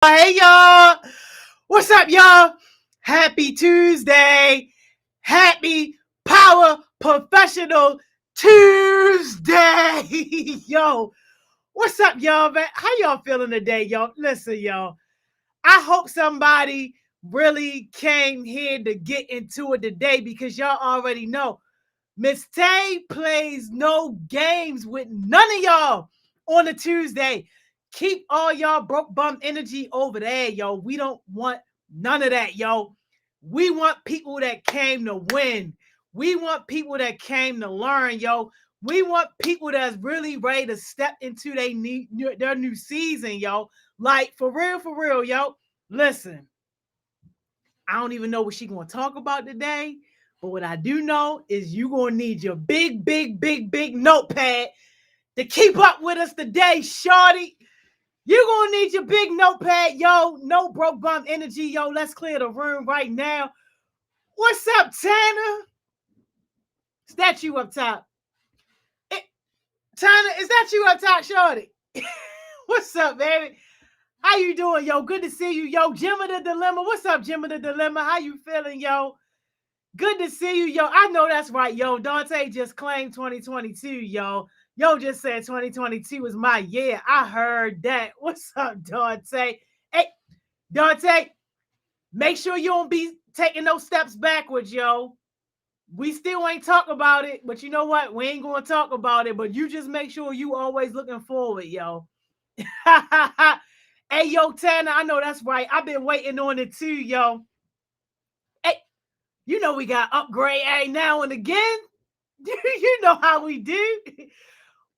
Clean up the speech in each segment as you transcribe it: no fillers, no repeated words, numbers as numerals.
Hey y'all, what's up, y'all? Happy Tuesday, happy Power Professional Tuesday. Yo, what's up, y'all, man? How y'all feeling today, y'all? Listen, y'all, I hope somebody really came here to get into it today because y'all already know Miss Tay plays no games with none of y'all on a Tuesday. Keep all y'all broke bum energy over there, yo. We don't want none of that, yo. We want people that came to win. We want people that came to learn, yo. We want people that's really ready to step into their new season, yo. Like, for real, yo. Listen, I don't even know what she's going to talk about today. But what I do know is you're going to need your big notepad to keep up with us today, shorty. You're going to need your big notepad, yo. No broke bum energy, yo. Let's clear the room right now. What's up, Tanner? Is that you up top? Tanner, is that you up top, shorty? What's up, baby? How you doing, yo? Good to see you, yo. Jim of the Dilemma. What's up, Jim of the Dilemma? How you feeling, yo? Good to see you, yo. I know that's right, yo. Dante just claimed 2022, yo. Yo just said 2022 is my year. I heard that. What's up, Dante? Hey, Dante, make sure you don't be taking those steps backwards, yo. We still ain't talk about it, but you know what? We ain't going to talk about it, but you just make sure you always looking forward, yo. Hey, yo, Tanner, I know that's right. I've been waiting on it too, yo. Hey, you know we got upgrade every now and again. You know how we do.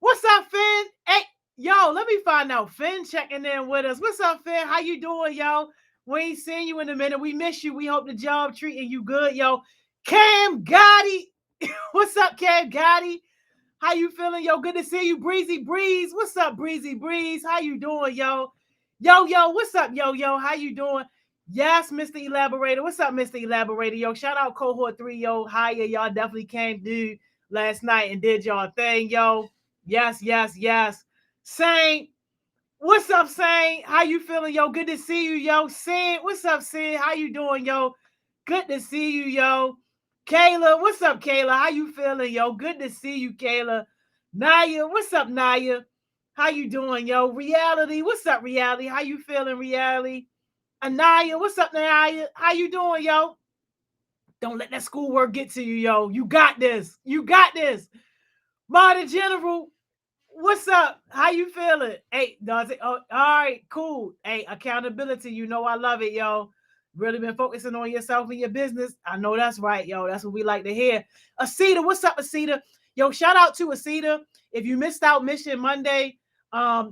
What's up, Finn? Hey, yo, let me find out. Finn checking in with us. What's up, Finn? How you doing, yo? We ain't seen you in a minute. We miss you. We hope the job treating you good, yo. Cam Gotti. What's up, Cam Gotti? How you feeling, yo? Good to see you, Breezy Breeze. What's up, Breezy Breeze? How you doing, yo? Yo, what's up, yo? How you doing? Yes, Mr. Elaborator. What's up, Mr. Elaborator? Yo, shout out Cohort 3, yo. Hiya, y'all definitely came through last night and did y'all thing, yo. Yes. Saint, what's up, Saint? How you feeling, yo? Good to see you, yo. Saint, what's up, Saint? How you doing, yo? Good to see you, yo. Kayla, what's up, Kayla? How you feeling, yo? Good to see you, Kayla. Naya, what's up, Naya? How you doing, yo? Reality, what's up, Reality? How you feeling, Reality? Anaya, what's up, Anaya? How you doing, yo? Don't let that schoolwork get to you, yo. You got this. You got this. Marty General, what's up? How you feeling? Hey, does it? Oh, all right, cool. Hey, accountability. You know I love it, yo. Really been focusing on yourself and your business. I know that's right, yo. That's what we like to hear. Asita, what's up, Asita? Yo, shout out to Asita. If you missed out Mission Monday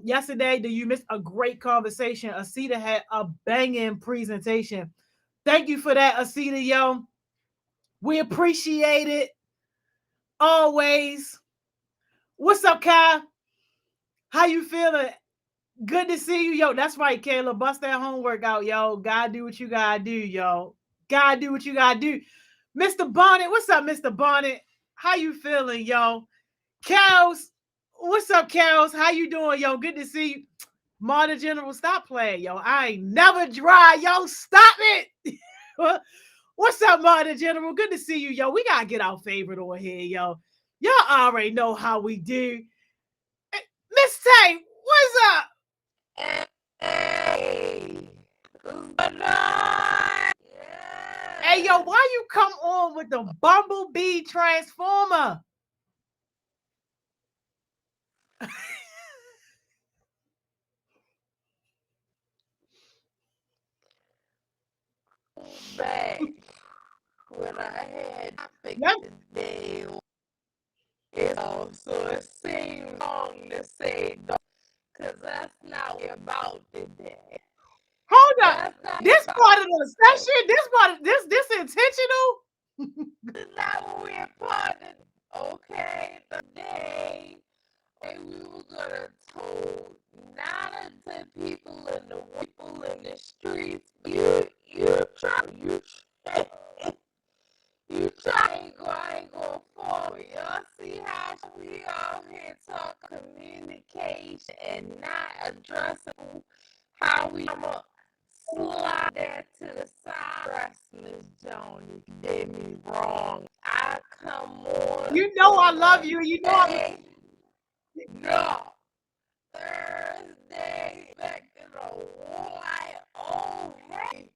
yesterday, then you missed a great conversation. Asita had a banging presentation. Thank you for that, Asita, yo. We appreciate it always. What's up, Kai? How you feeling? Good to see you, yo. That's right, Kayla. Bust that homework out, yo. Gotta do what you gotta do, yo. Gotta do what you gotta do. Mr. Bonnet, what's up, Mr. Bonnet? How you feeling, yo? Cows, what's up, Cows? How you doing, yo? Good to see you. Marta General, stop playing, yo. I ain't never dry, yo. Stop it. What's up, Marta General? Good to see you, yo. We gotta get our favorite on here, yo. Y'all already know how we do. Miss Tay, what's up? Hey, what's going on? Hey, yo, Yes. why you come on with the Bumblebee Transformer? Back when I had topic Yep. today, so it seems wrong to say no, because that's not what we're about today. Hold up. That's not This about part of the today. session, this part of this intentional. That's not what we're about today. Okay, today. And we were gonna told not unto people in the streets. You try I ain't going forward. Y'all see how we all here talk communication and not addressing how we that to the side. Trust Miss Joni, you did me wrong. I come on. You know I love you. You know I'm. No. Thursday, back in the white. Oh, hey.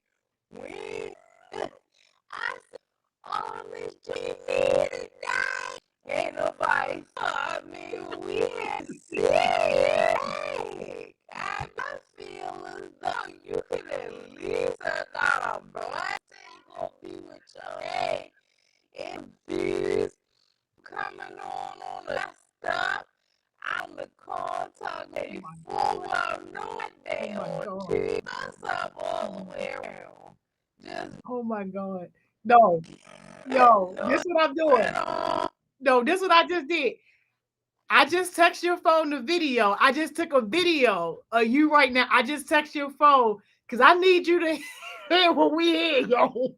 We. I said, oh, Miss Joni tonight. Ain't nobody saw me. We had sick. I feel as though you can at least got a blessing gonna be with your head. And this coming on that stuff. I'm the call talking full of no day on TV. Up all the way around. Just Oh my God. No. Yo, this is what I'm doing. No, this is what I just did. I just text your phone the video. I just took a video of you right now. I just text your phone because I need you to hear what we hear, yo.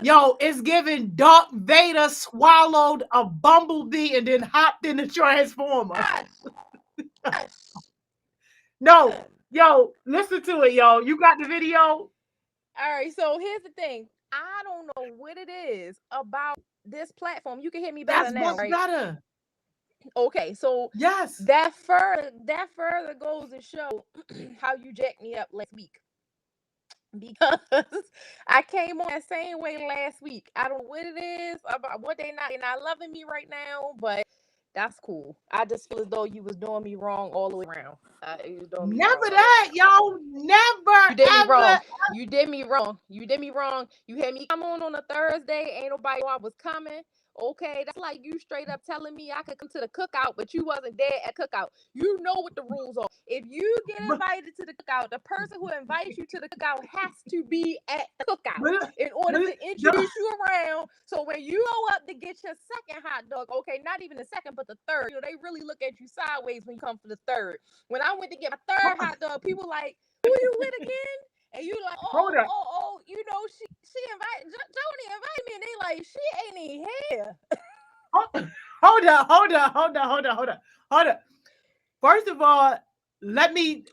Yo, it's giving Darth Vader swallowed a bumblebee and then hopped in the Transformer. No, yo, listen to it, yo. You got the video? All right, so here's the thing. I don't know what it is about this platform. You can hear me better That's now, much right? better. Okay, so Yes. that further goes to show how you jacked me up last week. Because I came on that same way last week. I don't know what it is about what they're not loving me right now, but that's cool. I just feel as though you was doing me wrong all the way around. You was doing me Never wrong. that, yo. Never. You did me ever. wrong. You did me wrong. You did me wrong. You had me come on a Thursday. Ain't nobody know I was coming. Okay, that's like you straight up telling me I could come to the cookout, but you wasn't there at cookout. You know what the rules are. If you get invited to the cookout, the person who invites you to the cookout has to be at the cookout in order to introduce you around. So when you go up to get your second hot dog, okay, not even the second, but the third, you know, they really look at you sideways when you come for the third. When I went to get my third hot dog, people like, who you with again? And you like, oh, you know, she invited, Joni invited me, and they like, she ain't even here. Hold on. First of all, let me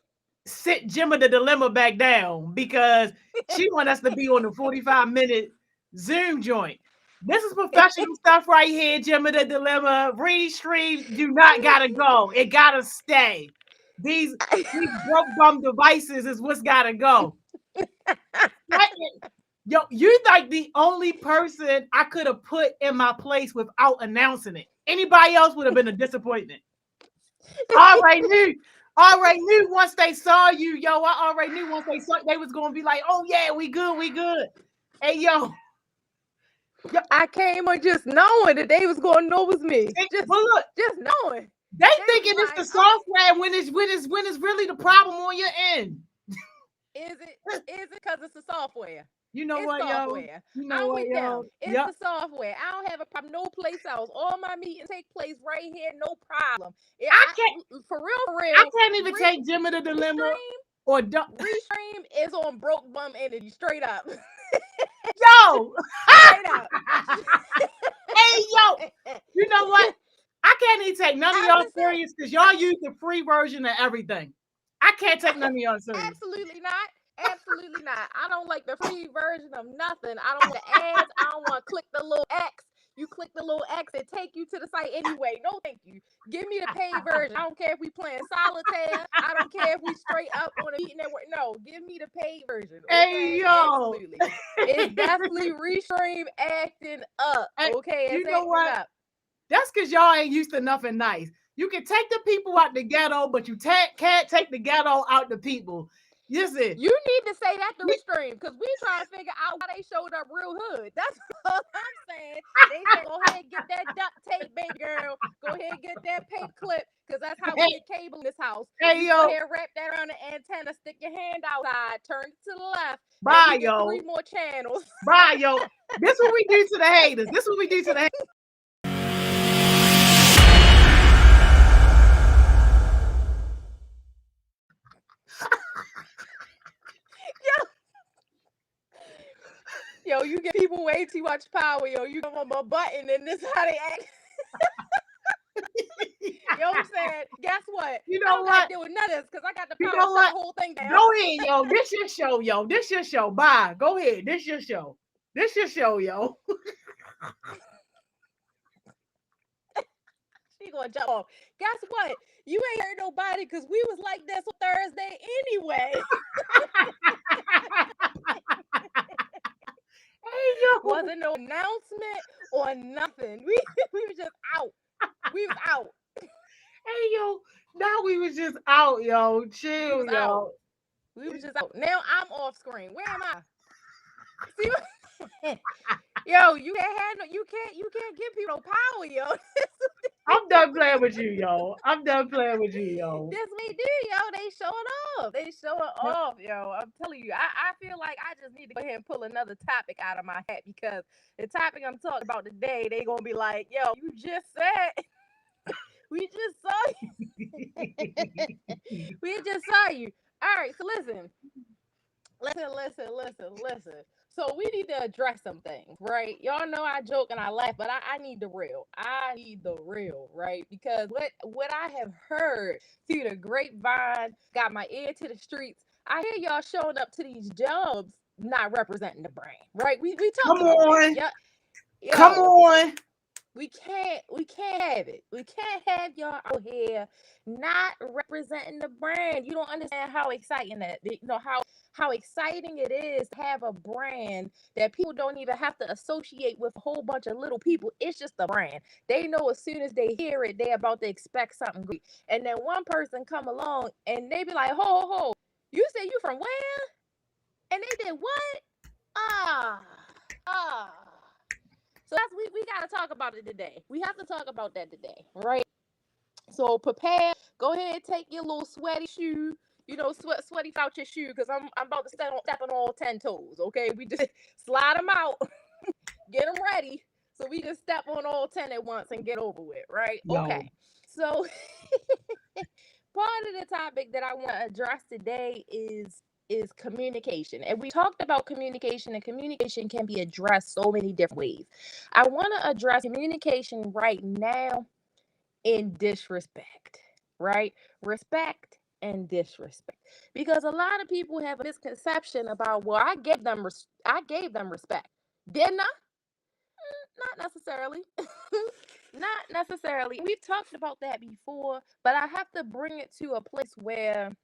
sit Gemma the Dilemma back down because she want us to be on the 45-minute Zoom joint. This is professional stuff right here, Gemma the Dilemma. Restream do not gotta go. It gotta stay. These broke bum devices is what's gotta go. Yo, you're like the only person I could have put in my place without announcing it. Anybody else would have been a disappointment. I already knew once they saw you, yo. I already knew once they saw they was gonna be like, oh yeah, we good. Hey, yo. I came on just knowing that they was gonna know it was me. Just knowing. They thinking it's the software when it's really the problem on your end. Is it because it's the software? You know what, software. yo? You know what, yo? It's the software. I don't have a problem. No place else. All my meetings take place right here. No problem. I can't. For real. I can't even take Gemma the Dilemma or Restream is on broke bum energy. Straight up. Yo. Straight up. Hey, yo. You know what? I can't even take none of y'all serious because y'all use the free version of everything. I can't take none of y'all serious. Absolutely not. Absolutely not. I don't like the free version of nothing. I don't want the ads. I don't want to click the little X. You click the little X and take you to the site anyway. No, thank you. Give me the paid version. I don't care if we playing solitaire. I don't care if we straight up on a meeting network. No, give me the paid version. Okay? Hey, yo. Absolutely. It's definitely Restream acting up. Okay, you know what? Up. That's because y'all ain't used to nothing nice. You can take the people out the ghetto, but you can't take the ghetto out the people. Listen, you need to say that to Restream because we trying to figure out why they showed up real hood. That's all I'm saying. They said, go ahead and get that duct tape, baby girl. Go ahead and get that paper clip because that's how we get cable in this house. Hey, yo. Go ahead, wrap that around the antenna, stick your hand outside, turn it to the left. Bye, yo. 3 more channels. Bye, yo. This is what we do to the haters. This is what we do to the haters. Yo, you give people way too much power, yo. You give them a button and this is how they act. Yo said, guess what? You I know don't got what? to deal with none of this because I got the You power know to shut what? the whole thing down. Go ahead, yo. This your show, yo. This your show. Bye. Go ahead. This your show. This your show, yo. She gonna jump off. Guess what? You ain't hurt nobody because we was like this on Thursday anyway. Hey, yo. Wasn't no announcement or nothing. We was just out. We was out. Hey, yo. Now we was just out, yo. We Chill, was out. yo. We was just out. Now I'm off screen. Where am I? See what? Yo, you can't give people no power, yo. I'm done playing with you, yo. I'm done playing with you, yo. This we do, yo. They showing off. They showing off, yo. I'm telling you. I feel like I just need to go ahead and pull another topic out of my hat because the topic I'm talking about today, they gonna be like, yo, you just said we just saw you. We just saw you. All right, so listen. So we need to address some things, right? Y'all know I joke and I laugh, but I need the real. I need the real, right? Because what I have heard through the grapevine, got my ear to the streets. I hear y'all showing up to these jobs not representing the brand, right? We Come talked about that. on. Yo, Come on. we can't have it. We can't have y'all out here not representing the brand. You don't understand how exciting that, how exciting it is to have a brand that people don't even have to associate with a whole bunch of little people. It's just a brand. They know as soon as they hear it, they're about to expect something great. And then one person come along and they be like, ho, you say you from where? And they did what? Ah. So we gotta talk about it today. We have to talk about that today, right? So prepare. Go ahead, take your little sweaty shoe. Sweaty out your shoe because I'm about to step on all 10 toes. Okay, we just slide them out, get them ready, so we just step on all 10 at once and get over with, right? Yo. Okay. So part of the topic that I want to address today is communication. And we talked about communication, and communication can be addressed so many different ways. I want to address communication right now in disrespect, right? Respect and disrespect. Because a lot of people have a misconception about, well, I gave them respect. Didn't I? Not necessarily. Not necessarily. We've talked about that before, but I have to bring it to a place where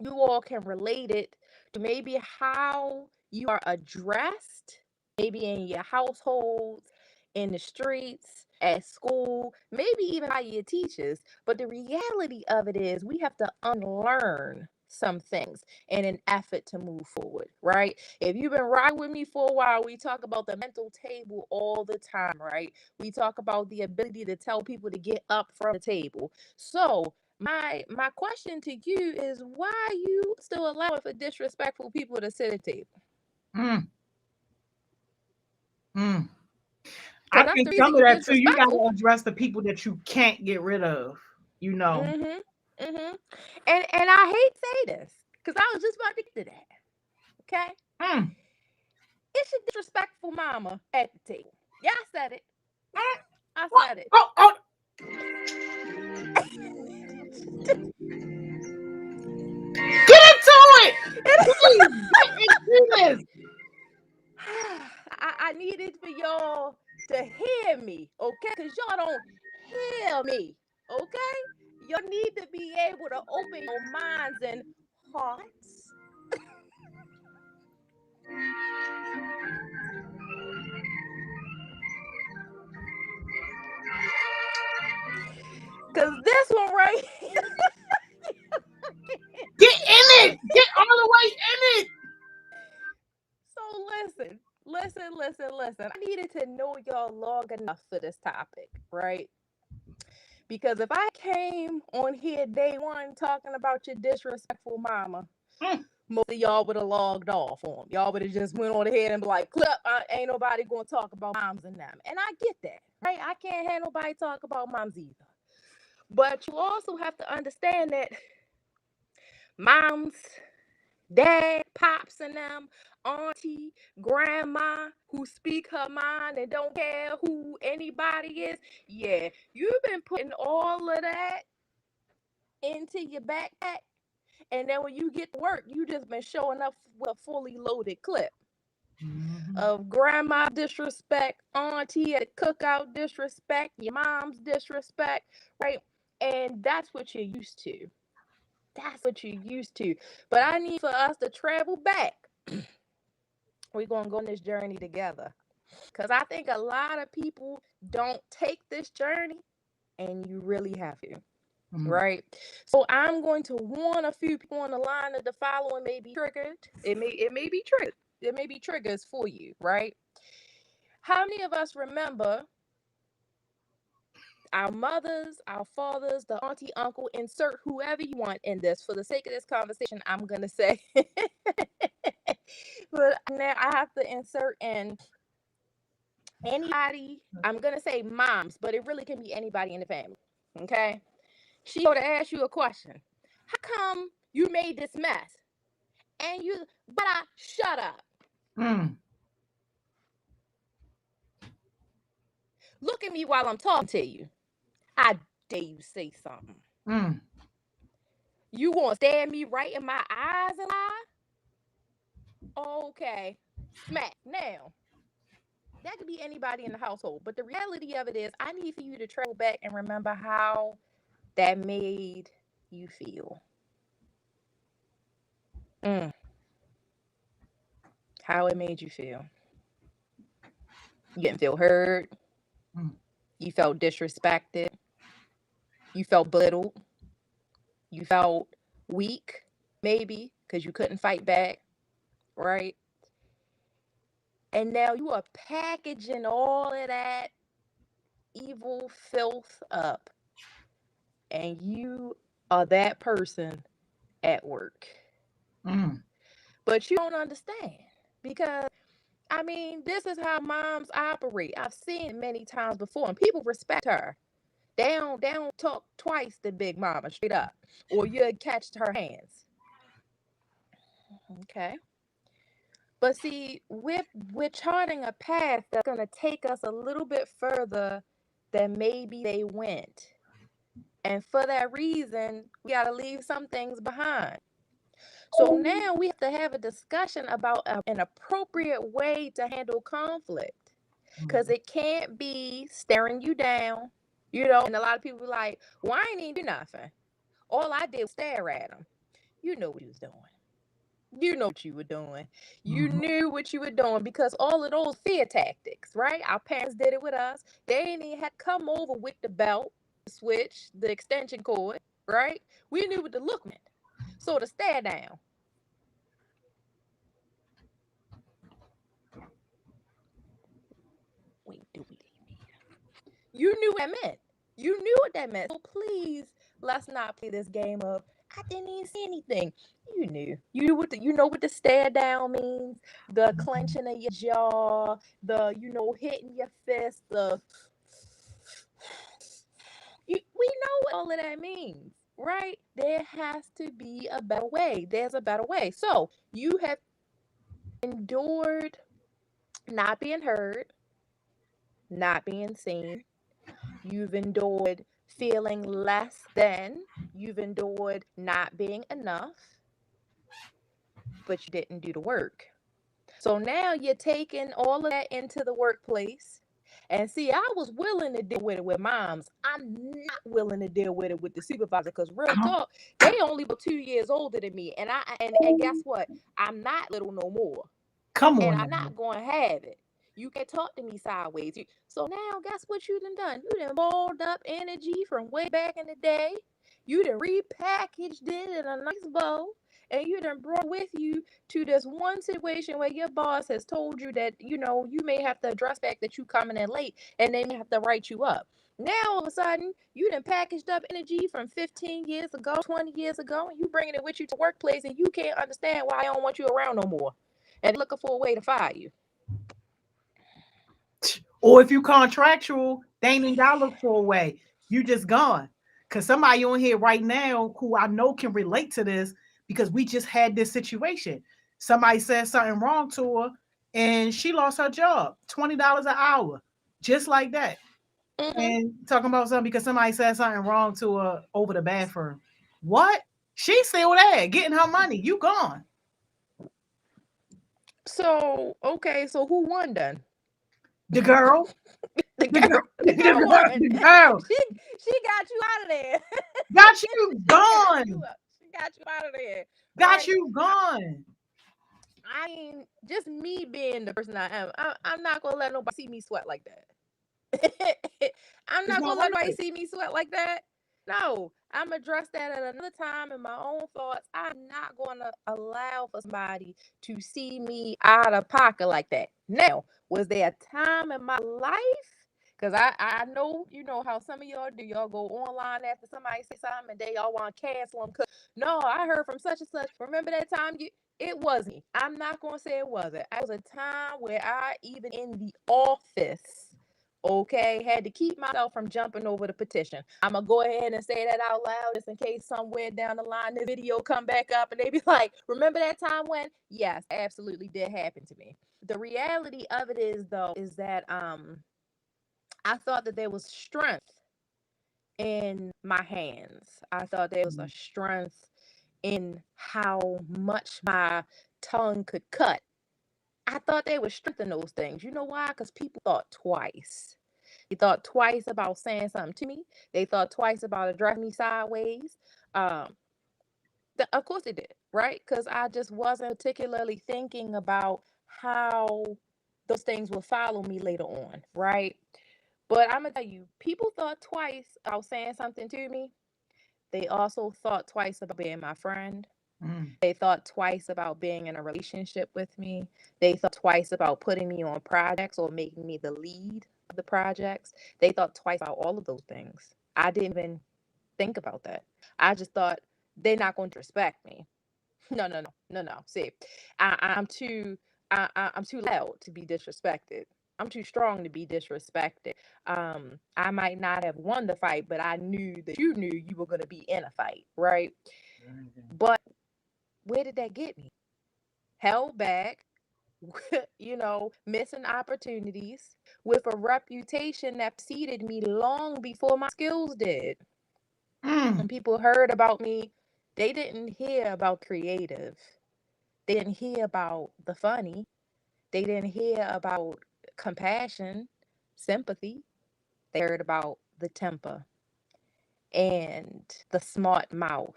you all can relate it to maybe how you are addressed, maybe in your households, in the streets, at school, maybe even by your teachers. But the reality of it is we have to unlearn some things in an effort to move forward, right? If you've been riding with me for a while, we talk about the mental table all the time, right? We talk about the ability to tell people to get up from the table. So my question to you is, why are you still allowing for disrespectful people to sit at the table? Mm. I Because that's think the some reason of you that too, you gotta disrespectful. address the people that you can't get rid of. You know. Mm-hmm. Mm-hmm. And I hate to say this, because I was just about to get to that. Okay? Mm. It's your disrespectful mama at the table. Yeah, I said it. I What? said it. Oh. Get into it! Please, get into this. I needed for y'all to hear me, okay? Because y'all don't hear me, okay? Y'all need to be able to open your minds and hearts. Because this one right here. Get in it! Get all the way in it! So listen. I needed to know y'all long enough for this topic, right? Because if I came on here day one talking about your disrespectful mama, Mm. most of y'all would have logged off on. Y'all would have just went on ahead and be like, clip, ain't nobody going to talk about moms and them. And I get that, right? I can't have nobody talk about moms either. But you also have to understand that moms Dad, pops, and them, auntie, grandma, who speak her mind and don't care who anybody is. Yeah, you've been putting all of that into your backpack, and then when you get to work, you just been showing up with a fully loaded clip of grandma disrespect, auntie at the cookout disrespect, your mom's disrespect, right? And that's what you're used to. That's what you're used to. But I need for us to travel back. We're going to go on this journey together. Because I think a lot of people don't take this journey, and you really have to. Right? So I'm going to warn a few people on the line that the following may be triggered. It may be triggered. It may be triggers for you, right? How many of us remember our mothers, our fathers, the auntie, uncle, insert whoever you want in this. For the sake of this conversation, I'm going to say, but now I have to insert in anybody. I'm going to say moms, but it really can be anybody in the family. Okay. She going to ask you a question. How come you made this mess? And you, but I shut up. Look at me while I'm talking to you. I dare you say something. You gonna stare me right in my eyes and lie? Okay, smack. Now, that could be anybody in the household, but the reality of it is, I need for you to travel back and remember how that made you feel. How it made you feel. You didn't feel heard. You felt disrespected. You felt belittled. You felt weak, maybe, because you couldn't fight back, right? And now you are packaging all of that evil filth up, and you are that person at work. But you don't understand, because I mean, this is how moms operate. I've seen it many times before, and people respect her. They don't talk twice to Big Mama, straight up, or you'll catch her hands. Okay. But see, we're charting a path that's going to take us a little bit further than maybe they went. And for that reason, we got to leave some things behind. So now we have to have a discussion about an appropriate way to handle conflict. Because it can't be staring you down, and a lot of people are like, well, I ain't even do nothing. All I did was stare at him. You know what he was doing. You know what you were doing. You knew what you were doing, because all of those fear tactics, right? Our parents did it with us. They ain't even had to come over with the belt, the switch, the extension cord, right? We knew what the look meant. So to stare down. Wait, you knew what that meant. You knew what that meant. So please, let's not play this game of, I didn't even see anything. You knew. You know what the stare down means? The clenching of your jaw, the hitting your fist, we know what all of that means, right? There has to be a better way. There's a better way. So you have endured not being heard, not being seen. You've endured feeling less than. You've endured not being enough, but you didn't do the work. So now you're taking all of that into the workplace. And see, I was willing to deal with it with moms. I'm not willing to deal with it with the supervisor, because real talk, they only were 2 years older than me. And guess what? I'm not little no more. Come on. And I'm not going to have it. You can talk to me sideways. So now, guess what you done? You done balled up energy from way back in the day. You done repackaged it in a nice bow. And you done brought with you to this one situation where your boss has told you that, you may have to address back that you coming in late, and they may have to write you up. Now, all of a sudden, you done packaged up energy from 15 years ago, 20 years ago, and you bringing it with you to workplace, and you can't understand why I don't want you around no more. And looking for a way to fire you. Or if you contractual, they ain't even got to look for a way. You just gone. Because somebody on here right now who I know can relate to this, because we just had this situation. Somebody said something wrong to her and she lost her job, $20 an hour, just like that. Mm-hmm. And talking about something because somebody said something wrong to her over the bathroom. What? She's still there getting her money. You gone. So, okay, so who won then? The girl. The The girl, girl. the The girl girl. won. The girl. She got you out of there. Got you She got you gone. up. She got you out of there, Got right? you gone. I mean, just me being the person I am, I'm not gonna let nobody see me sweat like that. I'm It's not not gonna let worth nobody it. see me sweat like that. No, I'm address that at another time in my own thoughts. I'm not gonna allow for somebody to see me out of pocket like that. Now, was there a time in my life? Because I know, you know how some of y'all do. Y'all go online after somebody say something and they all want to cancel them. No, I heard from such and such. Remember that time you it wasn't. I'm not gonna say it wasn't. It was a time where I, even in the office, okay, had to keep myself from jumping over the petition. I'm gonna go ahead and say that out loud just in case somewhere down the line the video come back up and they be like, remember that time when? Yes, absolutely did happen to me. The reality of it is though, is that I thought that there was strength in my hands. I thought there was a strength in how much my tongue could cut. I thought they would strengthen those things. You know why? Because people thought twice. They thought twice about saying something to me. They thought twice about addressing me sideways. Um, of course they did, right? Because I just wasn't particularly thinking about how those things would follow me later on, right? But I'm gonna tell you, people thought twice about saying something to me. They also thought twice about being my friend. Mm. They thought twice about being in a relationship with me. They thought twice about putting me on projects or making me the lead of the projects. They thought twice about all of those things. I didn't even think about that. I just thought they're not going to respect me. No, no, no, no, no. See, I'm too, I'm too loud to be disrespected. I'm too strong to be disrespected. I might not have won the fight, but I knew that you knew you were going to be in a fight, right? But where did that get me? Held back, missing opportunities with a reputation that preceded me long before my skills did. When Mm. people heard about me, they didn't hear about creative. They didn't hear about the funny. They didn't hear about compassion, sympathy. They heard about the temper and the smart mouth.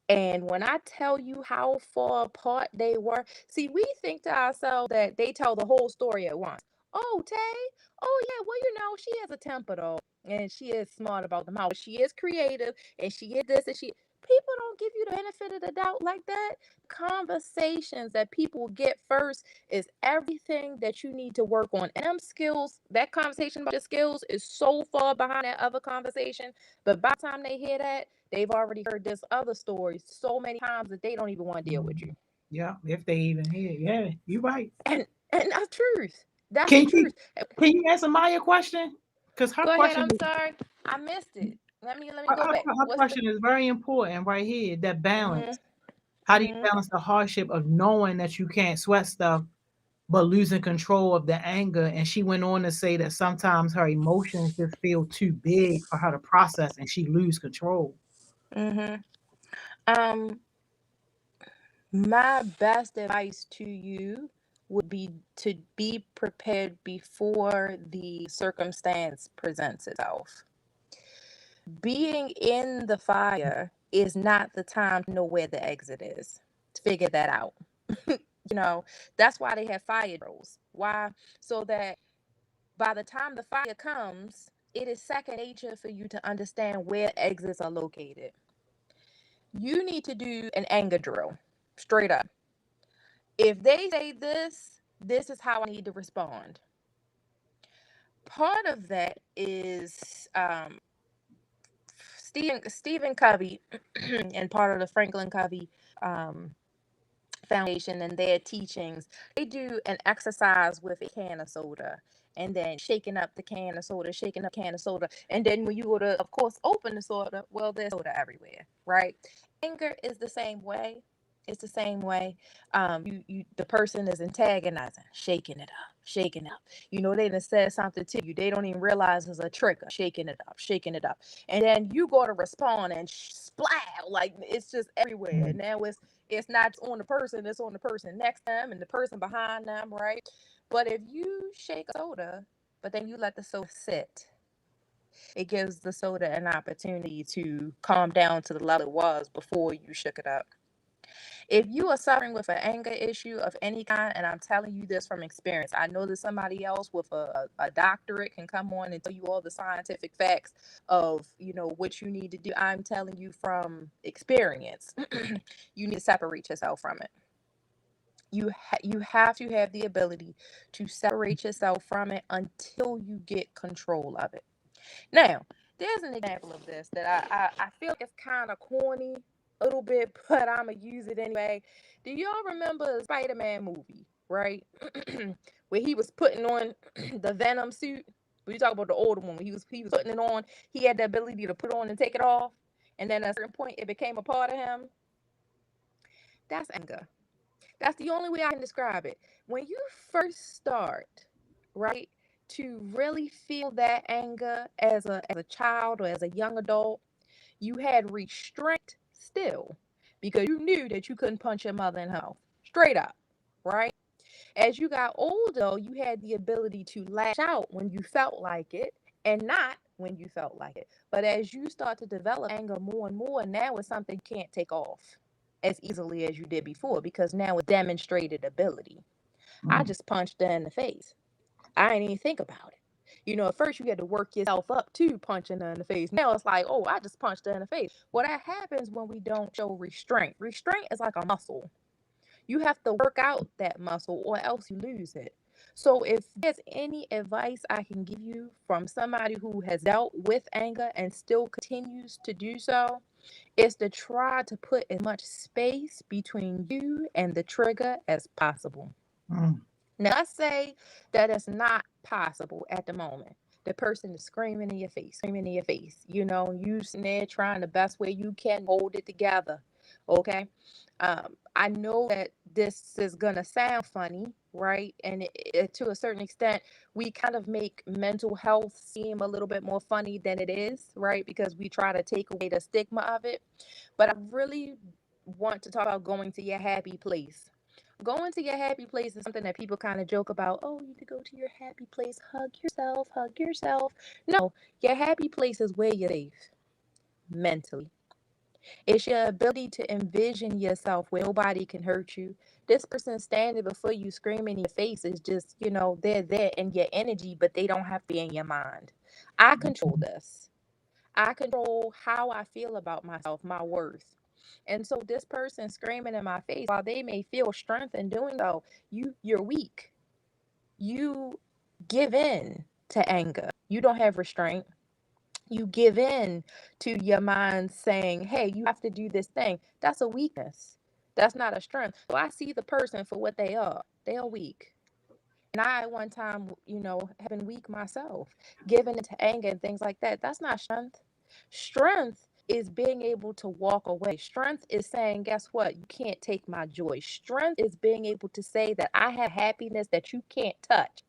And when I tell you how far apart they were, see, we think to ourselves that they tell the whole story at once. Oh, Tay, oh, yeah, well, she has a temper though, and she is smart about the mouth. She is creative, and she is this, and she. People don't give you the benefit of the doubt like that. Conversations that people get first is everything that you need to work on. And them skills, that conversation about your skills is so far behind that other conversation. But by the time they hear that, they've already heard this other story so many times that they don't even want to deal with you. Yeah, if they even hear. Yeah, you're right. And that's truth. That's the Can you truth. can you answer Maya question? Because her Go ahead. question I'm sorry. I missed it. Let me her, go her, back. her What's the question is very important right here. That mhm balance. How do you mhm balance the hardship of knowing that you can't sweat stuff, but losing control of the anger? And she went on to say that sometimes her emotions just feel too big for her to process, and she lose control. mhm. Um, my best advice to you would be to be prepared before the circumstance presents itself. Being in the fire is not the time to know where the exit is. To figure that out. That's why they have fire drills. Why? So that by the time the fire comes, it is second nature for you to understand where exits are located. You need to do an anger drill, straight up. If they say this is how I need to respond. Part of that is Stephen Covey and part of the Franklin Covey um, Foundation and their teachings. They do an exercise with a can of soda and then shaking up the can of soda, and then when you go to, of course, open the soda, well, there's soda everywhere, right? Anger is the same way. It's the same way. The person is antagonizing, shaking it up. They done said something to you. They don't even realize it's a trigger, shaking it up. And then you go to respond and splat, like it's just everywhere. And now it's not on the person, it's on the person next to them and the person behind them, right? But if you shake a soda, but then you let the soda sit, it gives the soda an opportunity to calm down to the level it was before you shook it up. If you are suffering with an anger issue of any kind, and I'm telling you this from experience, I know that somebody else with a doctorate can come on and tell you all the scientific facts of, what you need to do. I'm telling you from experience, you need to separate yourself from it. You have to have the ability to separate yourself from it until you get control of it. Now, there's an example of this that I feel like it's kind of corny a little bit, but I'm going to use it anyway. Do y'all remember the Spider-Man movie, right? Where he was putting on the Venom suit? We talk about the older one. When he was putting it on, he had the ability to put it on and take it off. And then at a certain point, it became a part of him. That's anger. That's the only way I can describe it. When you first start, right, to really feel that anger as a child or as a young adult, you had restraint still because you knew that you couldn't punch your mother in her mouth. Straight up, right? As you got older, you had the ability to lash out when you felt like it and not when you felt like it. But as you start to develop anger more and more, now it's something you can't take off as easily as you did before because now it's demonstrated ability. I just punched her in the face. I didn't even think about it. At first you had to work yourself up to punching her in the face. Now it's like, oh, I just punched her in the face. Well, that happens when we don't show restraint. Restraint is like a muscle. You have to work out that muscle or else you lose it. So if there's any advice I can give you from somebody who has dealt with anger and still continues to do so, is to try to put as much space between you and the trigger as possible. Now, let's say that it's not possible at the moment. The person is screaming in your face, screaming in your face. You sitting there trying the best way you can hold it together. Okay. I know that this is gonna sound funny, right? And to a certain extent, we kind of make mental health seem a little bit more funny than it is, right? Because we try to take away the stigma of it. But I really want to talk about going to your happy place. Going to your happy place is something that people kind of joke about. Oh, you need to go to your happy place, hug yourself, hug yourself. No, your happy place is where you're safe mentally. It's your ability to envision yourself where nobody can hurt you. This person standing before you screaming in your face is just, they're there in your energy, but they don't have to be in your mind. I control this. I control how I feel about myself, my worth. And so this person screaming in my face, while they may feel strength in doing so, you're weak. You give in to anger. You don't have restraint. You give in to your mind saying, hey, you have to do this thing. That's a weakness. That's not a strength. So I see the person for what they are. They are weak. And I, at one time, have been weak myself, giving into anger and things like that. That's not strength. Strength is being able to walk away. Strength is saying, guess what? You can't take my joy. Strength is being able to say that I have happiness that you can't touch.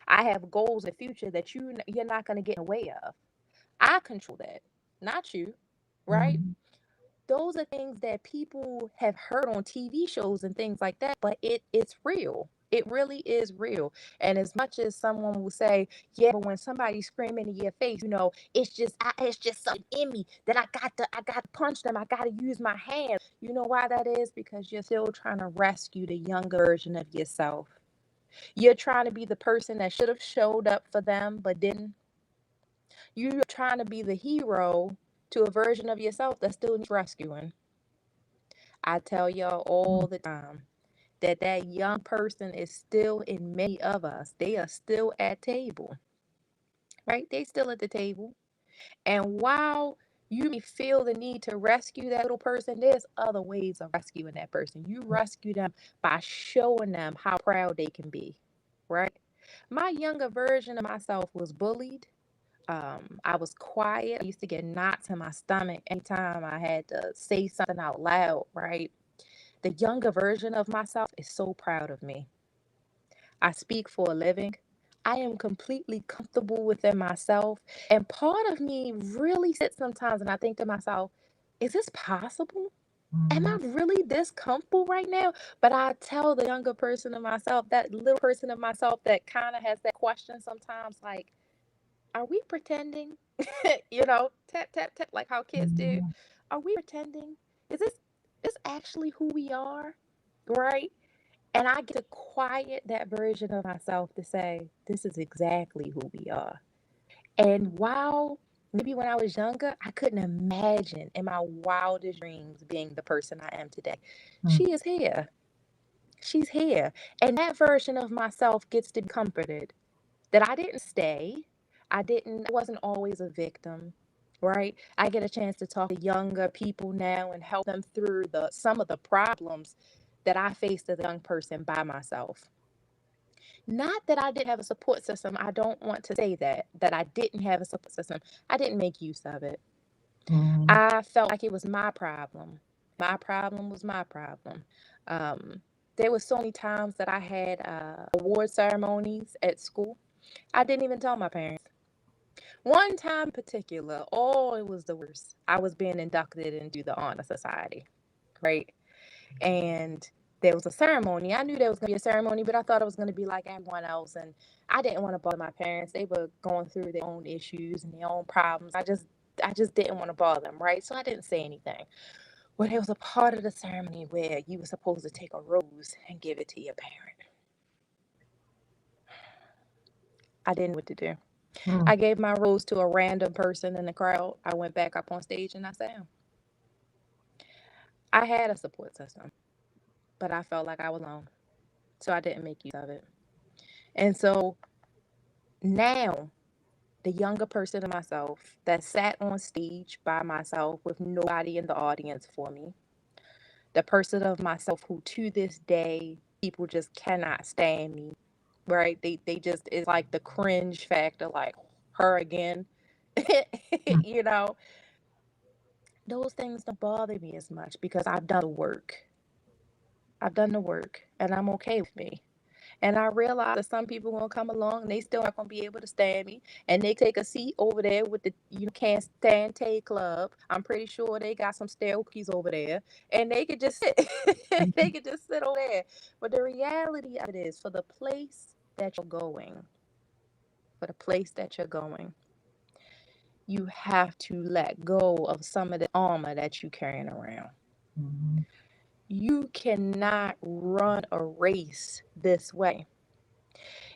I have goals in the future that you're not going to get in the way of. I control that, not you, right? Those are things that people have heard on TV shows and things like that, but it's real. It really is real. And as much as someone will say, yeah, but when somebody's screaming in your face, it's just something in me that I got to punch them. I got to use my hands. You know why that is? Because you're still trying to rescue the younger version of yourself. You're trying to be the person that should have showed up for them but didn't. You're trying to be the hero to a version of yourself that still needs rescuing. I tell y'all all the time that young person is still in many of us. They are still at table, right? They still at the table. And while you may feel the need to rescue that little person, there's other ways of rescuing that person. You rescue them by showing them how proud they can be, right? My younger version of myself was bullied. I was quiet. I used to get knots in my stomach anytime I had to say something out loud, right? The younger version of myself is so proud of me. I speak for a living. I am completely comfortable within myself. And part of me really sits sometimes and I think to myself, is this possible? Am I really this comfortable right now? But I tell the younger person of myself, that little person of myself that kind of has that question sometimes, like, are we pretending? Tap, tap, tap, like how kids do. Mhm. Are we pretending? Is this actually who we are? Right? And I get to quiet that version of myself to say, this is exactly who we are. And while maybe when I was younger, I couldn't imagine in my wildest dreams being the person I am today. Mm. She is here. She's here. And that version of myself gets to be comforted that I didn't stay. I wasn't always a victim, right? I get a chance to talk to younger people now and help them through some of the problems that I faced as a young person by myself. Not that I didn't have a support system. I don't want to say that I didn't have a support system. I didn't make use of it. Mhm. I felt like it was my problem. My problem was my problem. Um, there were so many times that I had award ceremonies at school. I didn't even tell my parents. One time in particular, oh, it was the worst. I was being inducted into the Honor Society, right? And there was a ceremony. I knew there was going to be a ceremony, but I thought it was going to be like everyone else. And I didn't want to bother my parents. They were going through their own issues and their own problems. I just didn't want to bother them, right? So I didn't say anything. Well, there was a part of the ceremony where you were supposed to take a rose and give it to your parent. I didn't know what to do. Mm. I gave my rose to a random person in the crowd. I went back up on stage and I sang. I had a support system, but I felt like I was alone. So I didn't make use of it. And so now, the younger person of myself that sat on stage by myself with nobody in the audience for me, the person of myself who to this day people just cannot stand me, right? They just, it's like the cringe factor, like her again. Mm. you know, those things don't bother me as much because I've done the work. I've done the work and I'm okay with me. And I realize that some people gonna come along and they still not gonna be able to stand me. And they take a seat over there with the can't stand Tay Club. I'm pretty sure they got some stale cookies over there. And they could just sit. they could just sit over there. But the reality of it is for the place that you're going, for the place that you're going, you have to let go of some of the armor that you carrying around. Mhm. You cannot run a race this way.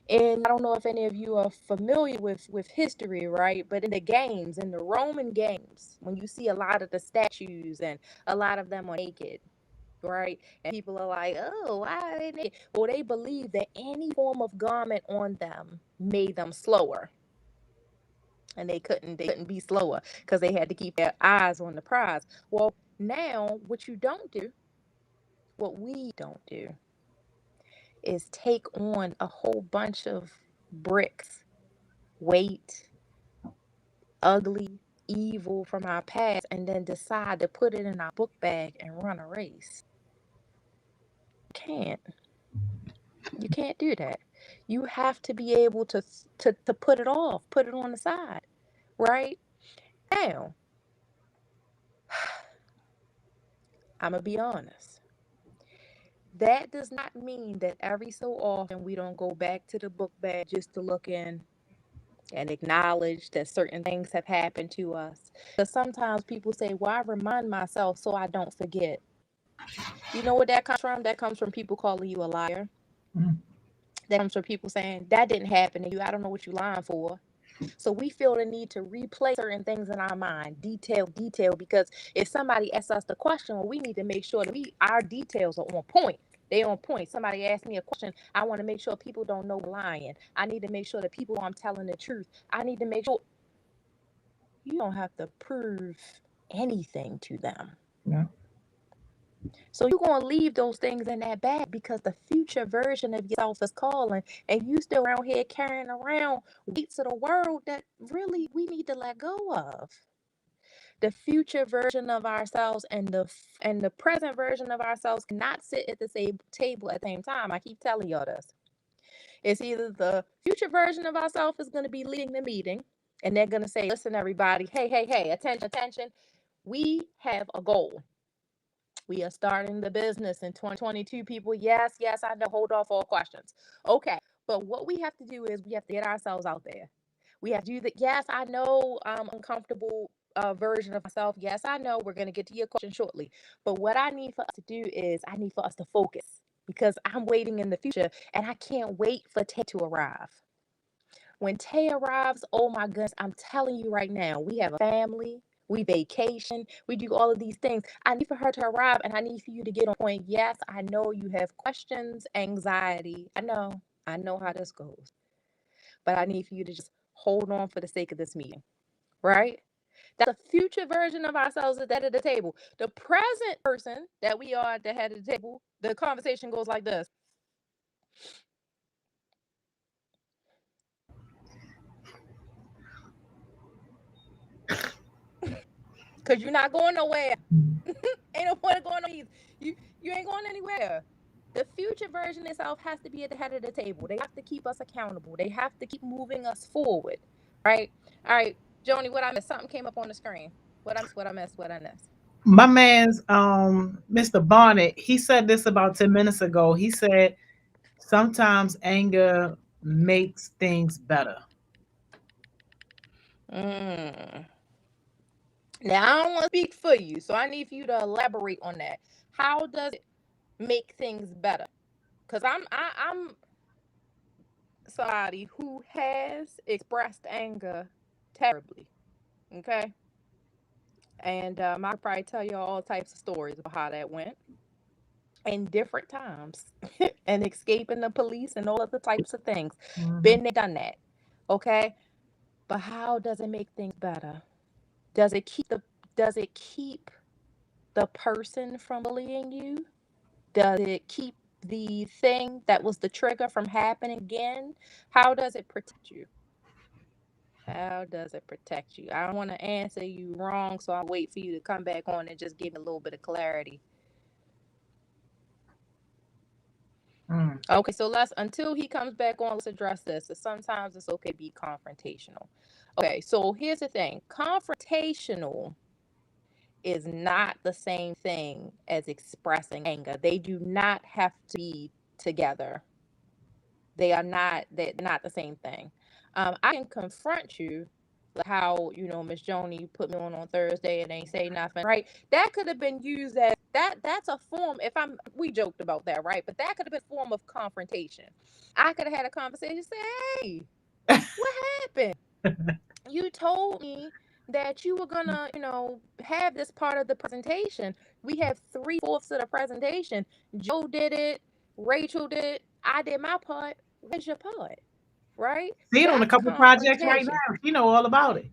And I don't know if any of you are familiar with history, right? But in the games, in the Roman games, when you see a lot of the statues and a lot of them are naked, right? And people are like, oh, why are they naked? Well, they believe that any form of garment on them made them slower. And they couldn't be slower because they had to keep their eyes on the prize. Well, now what we don't do is take on a whole bunch of bricks, weight, ugly, evil from our past and then decide to put it in our book bag and run a race. Can't. You can't do that. You have to be able to put it off, put it on the side, right? Now, I'm gonna be honest. That does not mean that every so often we don't go back to the book bag just to look in and acknowledge that certain things have happened to us. Because sometimes people say, well, I remind myself so I don't forget. You know what that comes from? That comes from people calling you a liar. Mm. That comes from people saying, that didn't happen to you. I don't know what you're lying for. So we feel the need to replay certain things in our mind, detail, because if somebody asks us the question, well, we need to make sure that our details are on point. They on point. Somebody asked me a question. I want to make sure people don't know we're lying. I need to make sure that people know I'm telling the truth. I need to make sure you don't have to prove anything to them. Yeah. So you're going to leave those things in that bag because the future version of yourself is calling, and you still around here carrying around weights of the world that really we need to let go of. The future version of ourselves and the present version of ourselves cannot sit at the same table at the same time. I keep telling y'all this. It's either the future version of ourselves is going to be leading the meeting, and they're going to say, listen, everybody, hey, attention, attention. We have a goal. We are starting the business in 2022, people. Yes, I know. Hold off all questions. Okay. But what we have to do is we have to get ourselves out there. We have to do that. Yes, I know I'm uncomfortable version of myself. Yes, I know. We're going to get to your question shortly. But what I need for us to do is I need for us to focus because I'm waiting in the future and I can't wait for Tay to arrive. When Tay arrives, oh my goodness, I'm telling you right now, we have a family, we vacation, we do all of these things. I need for her to arrive and I need for you to get on point. Yes, I know you have questions, anxiety. I know how this goes. But I need for you to just hold on for the sake of this meeting, right? That's a future version of ourselves at the head of the table. The present person that we are at the head of the table, the conversation goes like this. Because you're not going nowhere. Ain't no point of going on these. You ain't going anywhere. The future version itself has to be at the head of the table. They have to keep us accountable. They have to keep moving us forward. Right? All right, Joni, what I missed? Something came up on the screen. What I missed? My man's Mr. Bonnet, he said this about 10 minutes ago. He said sometimes anger makes things better. Mm. Now I don't want to speak for you, so I need for you to elaborate on that. How does it make things better? Because I'm somebody who has expressed anger terribly. Okay. And I could probably tell you all types of stories about how that went in different times and escaping the police and all of the types of things. Mhm. Been there, done that. Okay. But how does it make things better? Does it keep the person from bullying you? Does it keep the thing that was the trigger from happening again? How does it protect you? How does it protect you? I don't want to answer you wrong, so I'll wait for you to come back on and just give me a little bit of clarity. Okay, so until he comes back on, let's address this. So sometimes it's okay to be confrontational. Okay, so here's the thing. Confrontational is not the same thing as expressing anger. They do not have to be together. They're not the same thing. I can confront you, like how Miss Joni put me on Thursday and ain't say nothing, right? That could have been used as that's a form. We joked about that, right? But that could have been a form of confrontation. I could have had a conversation, say, hey, what happened? You told me that you were gonna, have this part of the presentation. We have 3/4 of the presentation. Joe did it, Rachel did it, I did my part. Where's your part? Right? See it on a That's couple projects right confrontation. now. You know all about it.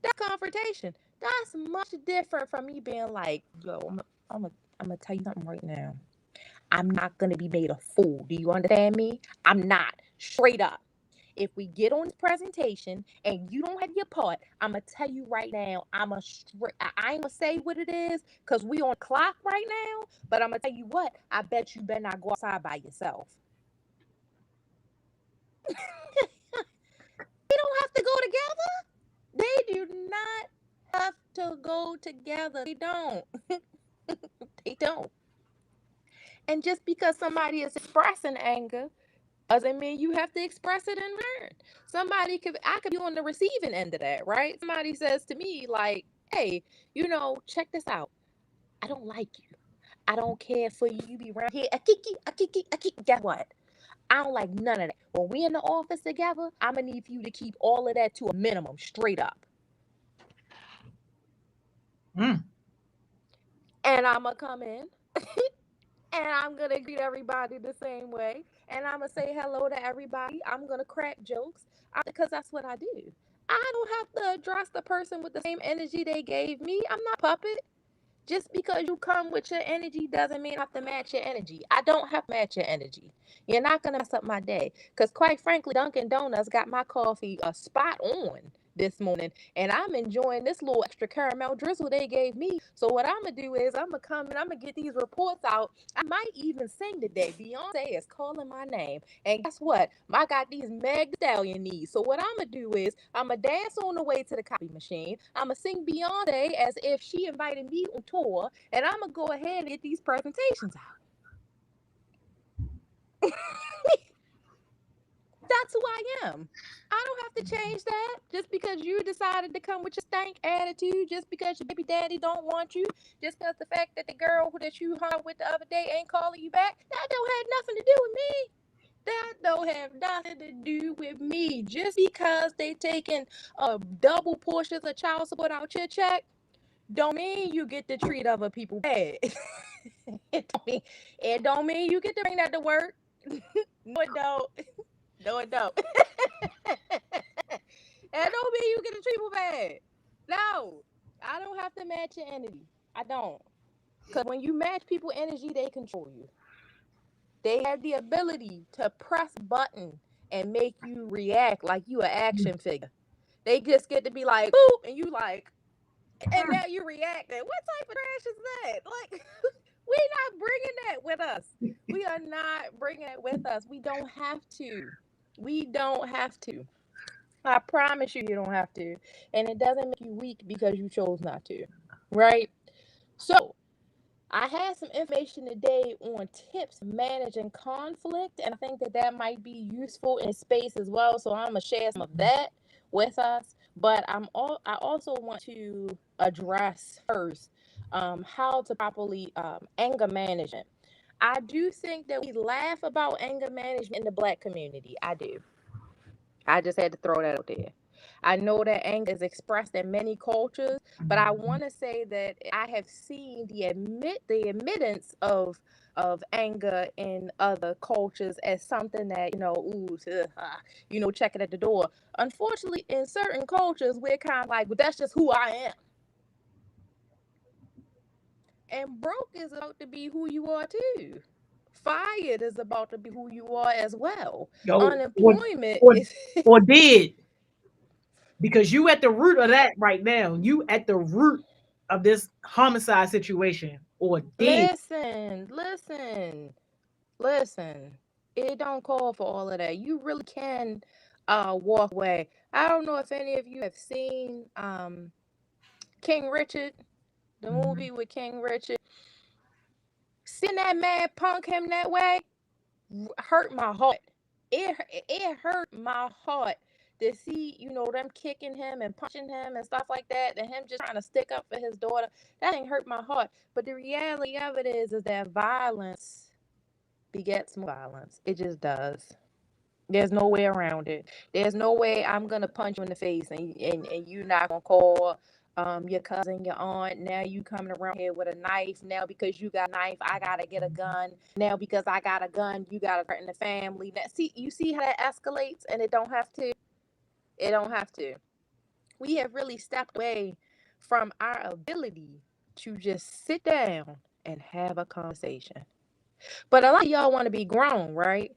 That's confrontation. That's much different from me being like, yo, I'm gonna tell you something right now. I'm not gonna be made a fool. Do you understand me? I'm not. Straight up. If we get on this presentation and you don't have your part, I'm gonna tell you right now. I ain't gonna say what it is because we on clock right now. But I'm gonna tell you what. I bet you better not go outside by yourself. They don't have to go together. They do not have to go together. They don't. They don't. And just because somebody is expressing anger doesn't mean you have to express it in return. I could be on the receiving end of that, right? Somebody says to me, like, hey, check this out. I don't like you. I don't care for you. You be around here. Akiki. Guess what? I don't like none of that. When we in the office together, I'm going to need for you to keep all of that to a minimum, straight up. Mm. And I'm going to come in. And I'm going to greet everybody the same way. And I'm going to say hello to everybody. I'm going to crack jokes because that's what I do. I don't have to address the person with the same energy they gave me. I'm not a puppet. Just because you come with your energy doesn't mean I have to match your energy. I don't have to match your energy. You're not going to mess up my day. Because quite frankly, Dunkin' Donuts got my coffee spot on this morning. And I'm enjoying this little extra caramel drizzle they gave me. So what I'm going to do is I'm going to come and I'm going to get these reports out. I might even sing today. Beyonce is calling my name. And guess what? I got these Meg Thee Stallion knees. So what I'm going to do is I'm going to dance on the way to the copy machine. I'm going to sing Beyonce as if she invited me on tour. And I'm going to go ahead and get these presentations out. That's who I am. I don't have to change that just because you decided to come with your stank attitude, just because your baby daddy don't want you, just because the fact that the girl that you hung out with the other day ain't calling you back. That don't have nothing to do with me. That don't have nothing to do with me. Just because they taking double portions of child support out your check, don't mean you get to treat other people bad. it don't mean you get to bring that to work. No, it don't. No, it don't. That don't mean you get to treat people bad. No, I don't have to match your energy. I don't. Because when you match people's energy, they control you. They have the ability to press a button and make you react like you an action figure. They just get to be like, boop, and you like, and now you reacting. What type of trash is that? Like, we're not bringing that with us. We are not bringing it with us. We don't have to. We don't have to. I promise you, you don't have to. And it doesn't make you weak because you chose not to. Right? So, I had some information today on tips managing conflict, and I think that that might be useful in space as well. So I'm gonna share some of that with us. But I also want to address first how to properly anger management. I do think that we laugh about anger management in the Black community. I do. I just had to throw that out there. I know that anger is expressed in many cultures, but I want to say that I have seen the admittance of anger in other cultures as something that ooh, check it at the door. Unfortunately, in certain cultures, we're kind of like, well, that's just who I am. And broke is about to be who you are too. Fired is about to be who you are as well. Yo, Unemployment is or did, because you at the root of that right now. You at the root of this homicide situation, or did. listen. It don't call for all of that. You really can walk away. I don't know if any of you have seen King Richard, the movie with King Richard. Seeing that man punk him that way hurt my heart. It hurt my heart to see, them kicking him and punching him and stuff like that, and him just trying to stick up for his daughter. That didn't hurt my heart. But the reality of it is that violence begets more violence. It just does. There's no way around it. There's no way I'm gonna punch you in the face and you're not gonna call your cousin, your aunt. Now you coming around here with a knife. Now because you got a knife, I gotta get a gun. Now because I got a gun, you gotta threaten the family. Now, you see how that escalates, and it don't have to. It don't have to. We have really stepped away from our ability to just sit down and have a conversation. But a lot of y'all want to be grown, right?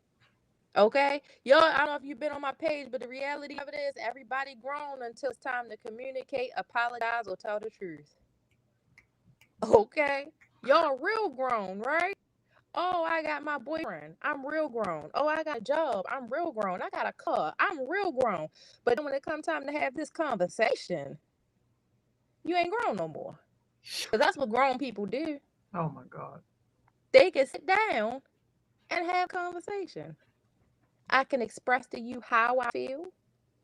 Okay, y'all, I don't know if you've been on my page, but the reality of it is everybody grown until it's time to communicate, apologize, or tell the truth. Okay, y'all real grown, right? Oh, I got my boyfriend. I'm real grown. Oh, I got a job. I'm real grown. I got a car. I'm real grown. But then when it comes time to have this conversation, you ain't grown no more. Because that's what grown people do. Oh my God. They can sit down and have conversation. I can express to you how I feel,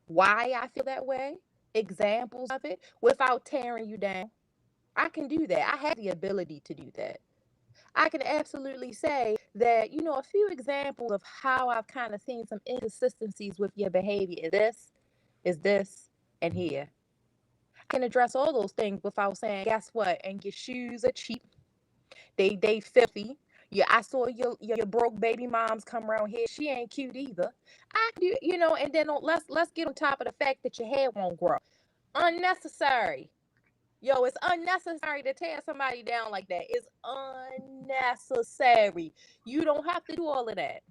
why I feel that way, examples of it without tearing you down. I can do that. I have the ability to do that. I can absolutely say that, a few examples of how I've kind of seen some inconsistencies with your behavior is this, and here. I can address all those things without saying, guess what? And your shoes are cheap. They filthy. Yeah, I saw your broke baby moms come around here. She ain't cute either. I do, and then let's get on top of the fact that your hair won't grow. Unnecessary. Yo, it's unnecessary to tear somebody down like that. It's unnecessary. You don't have to do all of that.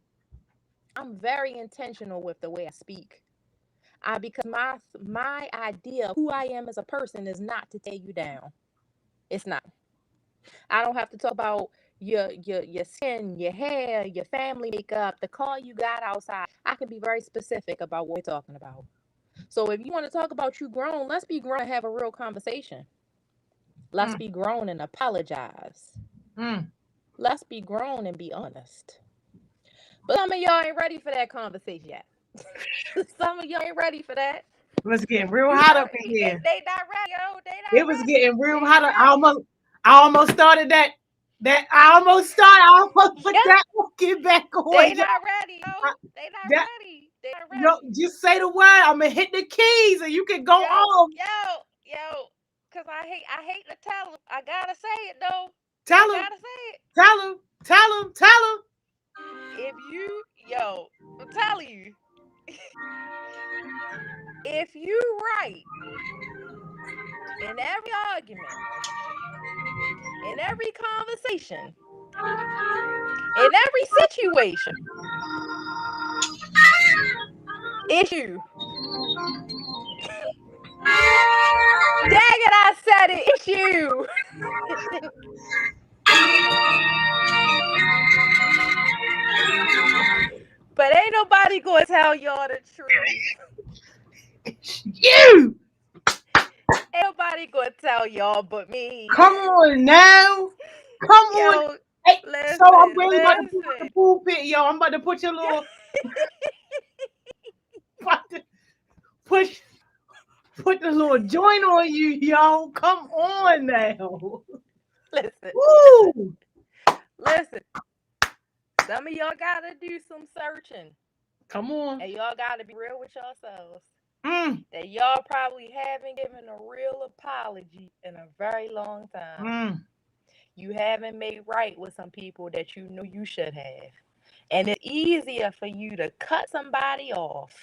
I'm very intentional with the way I speak. Because my idea of who I am as a person is not to tear you down. It's not. I don't have to talk about your skin, your hair, your family makeup, the car you got outside. I can be very specific about what we're talking about. So if you want to talk about you grown, let's be grown and have a real conversation. Let's be grown and apologize. Let's be grown and be honest. But some of y'all ain't ready for that conversation yet. Some of y'all ain't ready for that. It was getting real hot up in here. They not ready, yo. They not It was ready. getting real They hot. not I almost started that. I almost put Yep. that get back on. They not ready, yo. They not That, ready. They not yo, ready. just say the word. I'm gonna hit the keys and you can go on. Yo. Cause I hate to tell them. I gotta say it though. Tell I him. gotta say it. Tell him. If you, yo, I'm telling you, if you right in every argument, in every conversation, in every situation, it's you. Dang it, I said it. It's you. But ain't nobody gonna tell y'all the truth. You. Ain't nobody gonna tell y'all but me. Come on now. Come on. Yo, Hey, listen, so I'm really about to put the listen. pulpit, yo. I'm about to put your little about to push put the little joint on you, yo. Come on now. Listen, Woo. listen. Some of y'all gotta do some searching. Come on. And y'all gotta be real with yourselves. Mm. That y'all probably haven't given a real apology in a very long time. Mm. You haven't made right with some people that you know you should have. And it's easier for you to cut somebody off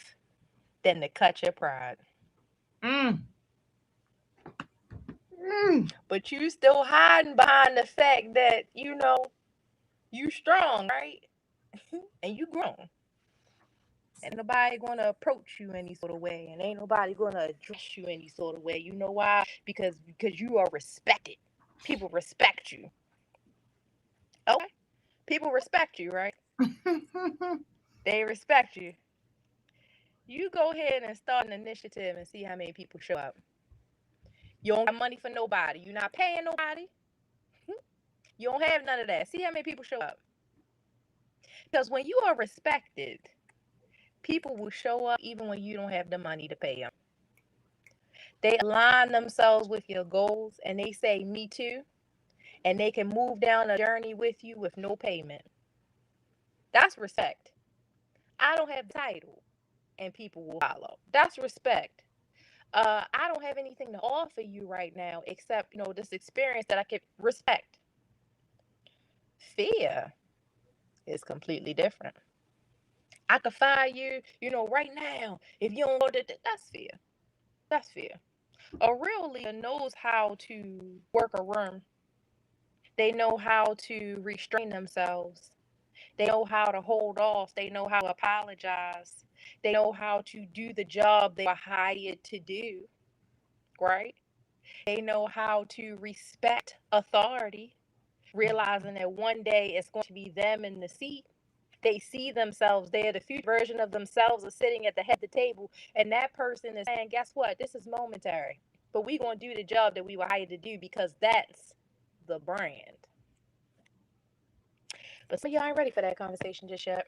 than to cut your pride. Mm. Mm. But you still hiding behind the fact that, you strong, right? And you grown. And nobody gonna approach you any sort of way, and ain't nobody gonna address you any sort of way. You know why? Because you are respected. People respect you. Okay? People respect you, right? They respect you. You go ahead and start an initiative and see how many people show up. You don't got money for nobody. You're not paying nobody. You don't have none of that. See how many people show up. Because when you are respected, people will show up even when you don't have the money to pay them. They align themselves with your goals and they say, me too. And they can move down a journey with you with no payment. That's respect. I don't have the title and people will follow. That's respect. I don't have anything to offer you right now except, this experience that I can respect. Fear is completely different. I could fire you, right now. If you don't go to that's fear. That's fear. A real leader knows how to work a room. They know how to restrain themselves. They know how to hold off. They know how to apologize. They know how to do the job they are hired to do, right? They know how to respect authority, realizing that one day it's going to be them in the seat. They see themselves there. The future version of themselves are sitting at the head of the table, and that person is saying, guess what? This is momentary. But we're going to do the job that we were hired to do because that's the brand. But some of y'all ain't ready for that conversation just yet.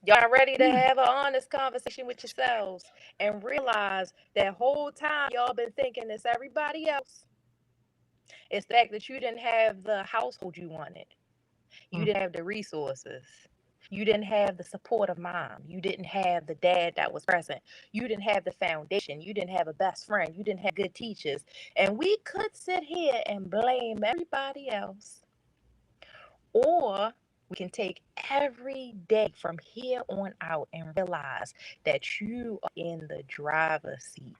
Y'all ain't ready to have an honest conversation with yourselves and realize that whole time y'all been thinking it's everybody else. It's the fact that you didn't have the household you wanted. You didn't have the resources. You didn't have the support of mom. You didn't have the dad that was present. You didn't have the foundation. You didn't have a best friend. You didn't have good teachers. And we could sit here and blame everybody else. Or we can take every day from here on out and realize that you are in the driver's seat.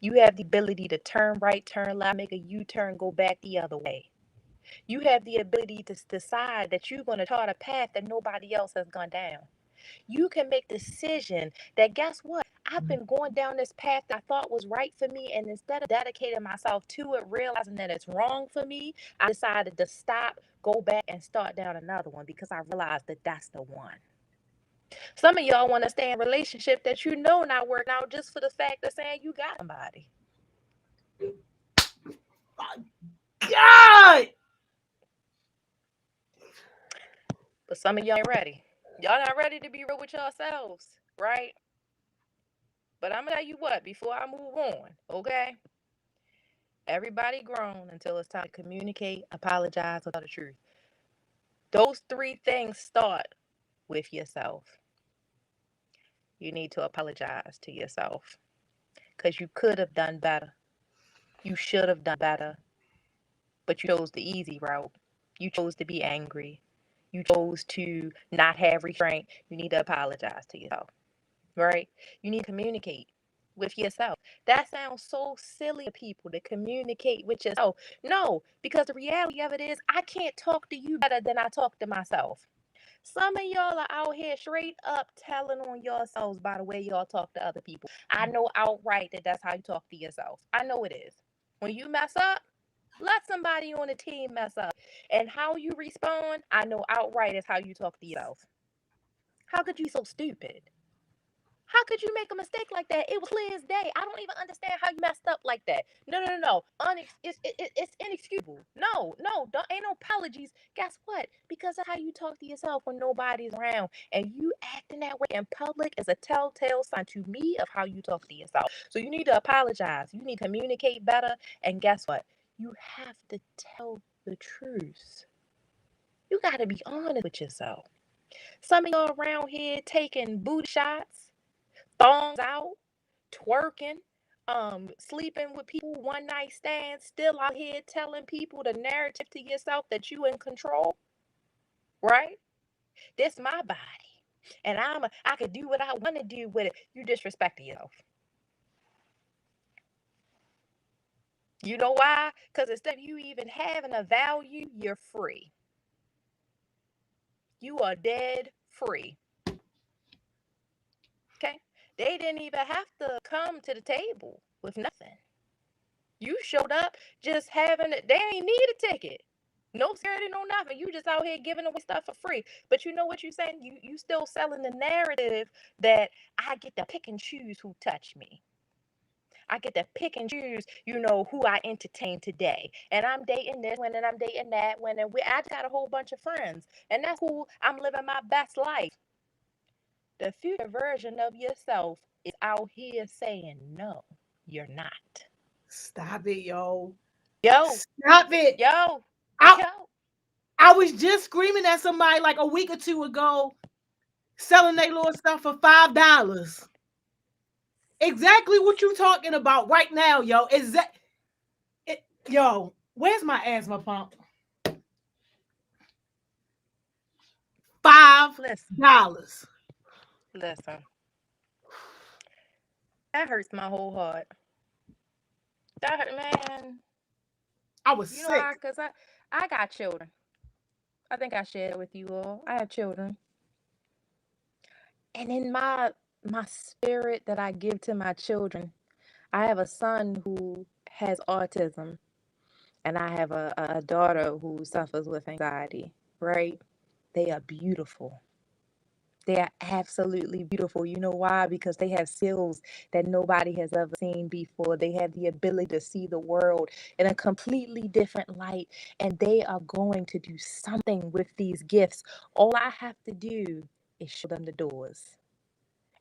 You have the ability to turn right, turn left, make a U-turn, go back the other way. You have the ability to decide that you're going to chart a path that nobody else has gone down. You can make decision that, guess what? I've been going down this path that I thought was right for me, and instead of dedicating myself to it, realizing that it's wrong for me, I decided to stop, go back, and start down another one because I realized that that's the one. Some of y'all want to stay in a relationship that you know not working out just for the fact of saying you got somebody. God! But some of y'all ain't ready. Y'all not ready to be real with yourselves, right? But I'm gonna tell you what, before I move on, okay? Everybody grown until it's time to communicate, apologize, or tell the truth. Those three things start with yourself. You need to apologize to yourself because you could have done better. You should have done better, but you chose the easy route. You chose to be angry. You chose to not have restraint. You need to apologize to yourself, right? You need to communicate with yourself. That sounds so silly to people, to communicate with yourself. No, because the reality of it is, I can't talk to you better than I talk to myself. Some of y'all are out here straight up telling on yourselves by the way y'all talk to other people. I know outright that that's how you talk to yourself. I know it is. When you mess up, let somebody on the team mess up. And how you respond, I know outright is how you talk to yourself. How could you be so stupid? How could you make a mistake like that? It was clear as day. I don't even understand how you messed up like that. No, no, no, no. It's inexcusable. No, no, don't, ain't no apologies. Guess what? Because of how you talk to yourself when nobody's around, and you acting that way in public is a telltale sign to me of how you talk to yourself. So you need to apologize. You need to communicate better. And guess what? You have to tell the truth. You got to be honest with yourself. Some of y'all around here taking booty shots, thongs out, twerking, sleeping with people, one night stands, still out here telling people the narrative to yourself that you in control, right? This my body, and I could do what I want to do with it. You disrespecting yourself. You know why? Because instead of you even having a value, you're free. You are dead free. Okay? They didn't even have to come to the table with nothing. You showed up just having it. They ain't need a ticket. No security, no nothing. You just out here giving away stuff for free. But you know what you're saying? You still selling the narrative that I get to pick and choose who touch me. I get to pick and choose, who I entertain today. And I'm dating this one and I'm dating that one. And I just got a whole bunch of friends. And that's cool. I'm living my best life. The future version of yourself is out here saying, no, you're not. Stop it, yo. Yo, Stop it. yo, I, yo. I was just screaming at somebody like a week or two ago, selling their little stuff for $5. Exactly what you talking about right now, yo. Is that it, yo? Where's my asthma pump? $5. Listen, listen. That hurts my whole heart. That hurt, man. I was You know sick. why? Because I got children. I think I shared it with you all. I have children. And in my spirit that I give to my children, I have a son who has autism, and I have a daughter who suffers with anxiety, right? They are beautiful. They are absolutely beautiful. You know why? Because they have skills that nobody has ever seen before. They have the ability to see the world in a completely different light, and they are going to do something with these gifts. All I have to do is show them the doors.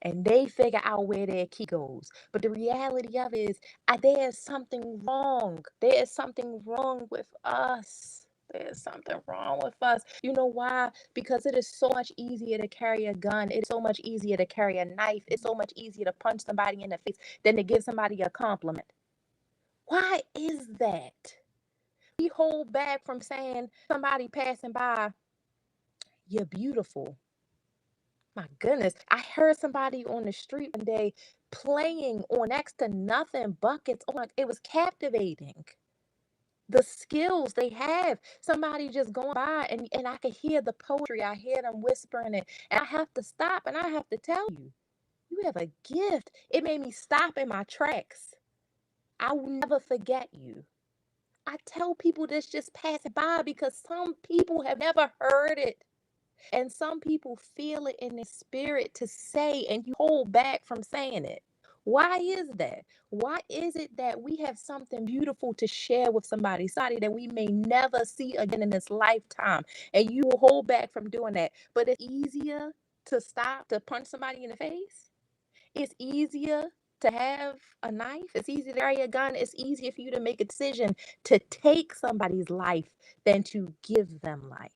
And they figure out where their key goes. But the reality of it is, there is something wrong. There is something wrong with us. There's something wrong with us. You know why? Because it is so much easier to carry a gun. It's so much easier to carry a knife. It's so much easier to punch somebody in the face than to give somebody a compliment. Why is that? We hold back from saying somebody passing by, you're beautiful. My goodness. I heard somebody on the street one day playing on next to nothing buckets. Oh my, it was captivating. The skills they have. Somebody just going by and I could hear the poetry. I hear them whispering it. And I have to stop and I have to tell you, you have a gift. It made me stop in my tracks. I will never forget you. I tell people this just passing by because some people have never heard it. And some people feel it in their spirit to say, and you hold back from saying it. Why is that? Why is it that we have something beautiful to share with somebody that we may never see again in this lifetime, and you will hold back from doing that? But it's easier to stop, to punch somebody in the face. It's easier to have a knife. It's easier to carry a gun. It's easier for you to make a decision to take somebody's life than to give them life.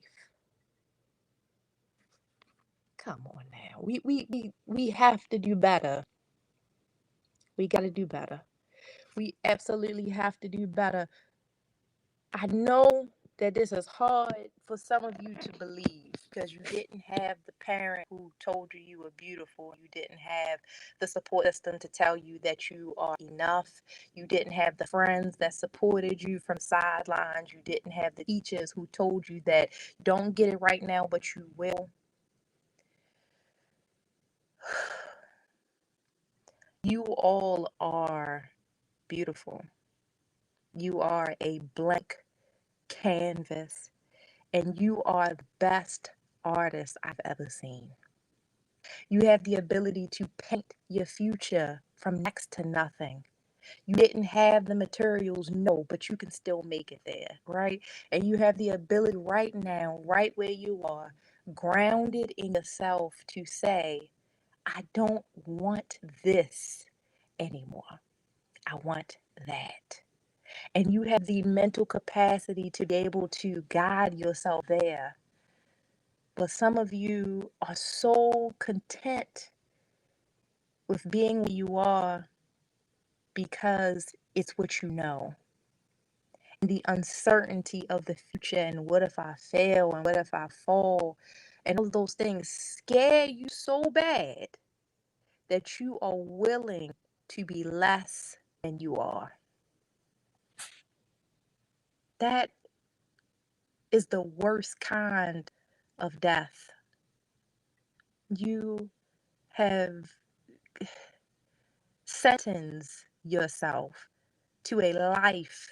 Come on now. We have to do better. We got to do better. We absolutely have to do better. I know that this is hard for some of you to believe because you didn't have the parent who told you you were beautiful. You didn't have the support system to tell you that you are enough. You didn't have the friends that supported you from sidelines. You didn't have the teachers who told you that don't get it right now, but you will. You all are beautiful. You are a blank canvas, and you are the best artist I've ever seen. You have the ability to paint your future from next to nothing. You didn't have the materials, no, but you can still make it there, right? And you have the ability right now, right where you are, grounded in yourself to say, I don't want this anymore. I want that. And you have the mental capacity to be able to guide yourself there. But some of you are so content with being where you are because it's what you know. And the uncertainty of the future and what if I fail and what if I fall and all of those things scare you so bad that you are willing to be less than you are. That is the worst kind of death. You have sentenced yourself to a life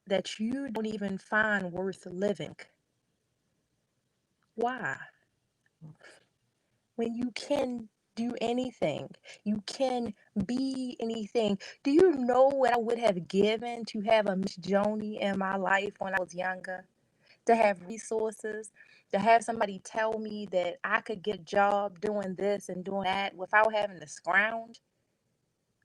that you don't even find worth living. Why? When you can do anything, you can be anything. Do you know what I would have given to have a Miss Joni in my life when I was younger? To have resources, to have somebody tell me that I could get a job doing this and doing that without having to scrounge,